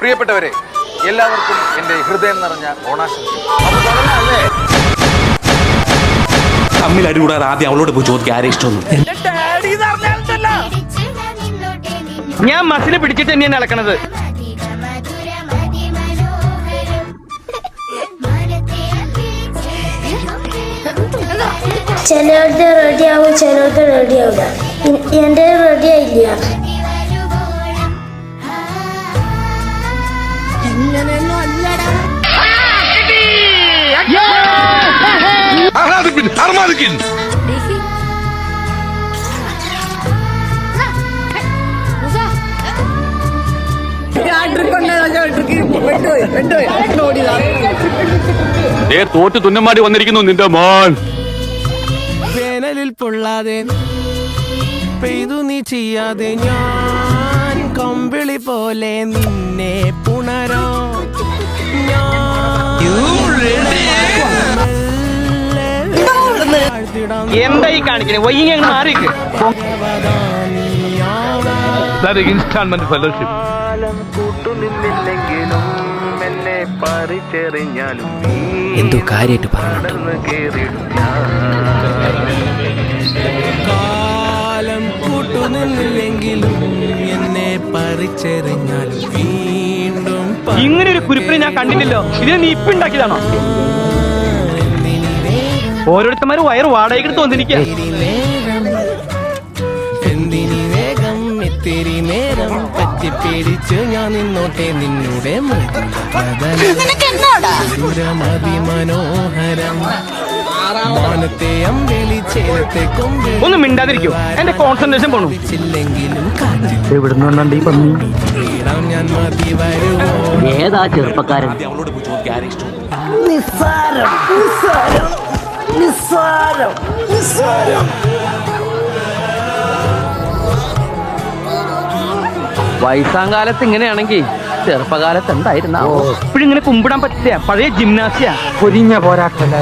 പ്രിയപ്പെട്ടവരെ, എല്ലാവർക്കും എൻ്റെ ഹൃദയം നിറഞ്ഞ ഓണാശംസകൾ. തമ്മിൽ അടികൂടാതെ ആദ്യം അവളോട് പോയി ചോദിക്കുക ആരെ ഇഷ്ടമൊന്നും. ഞാൻ മസിൽ പിടിച്ചിട്ട് തന്നെയാണ് നടക്കണത്. ചിലവരുടെ റെഡിയാവും, ചിലവർക്ക് റെഡിയാവില്ല. എൻ്റെ റെഡി ആയില്ല. തോറ്റ് തുന്നമാടി വന്നിരിക്കുന്നു നിന്റെ മോൻ. വേനലിൽ പൊള്ളാതെ പെയ്തു നീ ചെയ്യാതെ ഞാൻ കമ്പിളി പോലെ നിന്നെ പുണരോ. എന്തായി കാണിക്കണേ? വൈകി മാറിക്ക്. ഇൻസ്റ്റാൾമെന്റ് ഫെലോഷിപ്പ് എന്തോ കാര്യമായിട്ട് പറഞ്ഞു. കാലം കൂട്ടുനിന്നില്ലെങ്കിലും എന്നെ പറിച്ചെറിഞ്ഞാലും വീണ്ടും ഇങ്ങനെ ഒരു കുരിപ്പിനെ ഞാൻ കണ്ടില്ലല്ലോ. ഇതിനെ നീ ഇപ്പൊ ഉണ്ടാക്കിയതാണോ? ഓരോരുത്തന്മാര് വയറ് വാടകയ്ക്ക് വന്നിരിക്കുക. എന്തിനി വേഗം ഇത്തിരി നേരം പറ്റിപ്പിടിച്ച് ഞാൻ നിന്നോട്ടെ നിന്നുടെ മനോഹരം മാനത്തെ അമ്പെളി ചേരത്തെ കൊമ്പ്. ഒന്ന് മിണ്ടാതിരിക്കോ, എന്റെ കോൺസെൻട്രേഷൻ പോണു. ചില്ലെങ്കിലും എവിടുന്നുണ്ടാണ്ട് ഈ പന്നി? ഞാൻ മതി വരുമോ. ഏതാ ചെറുപ്പക്കാരൻ? അവളോട് പോയി ചോദിക്കുക ആരെ ഇഷ്ടം. വയസ്സാം കാലത്ത് ഇങ്ങനെയാണെങ്കിൽ ചെറുപ്പകാലത്ത് എന്തായിരുന്നാ? ഇപ്പോഴിങ്ങനെ കുമ്പിടാൻ പറ്റില്ല. പഴയ ജിംനാസിയ പൊരിഞ്ഞ പോരാട്ടല്ല.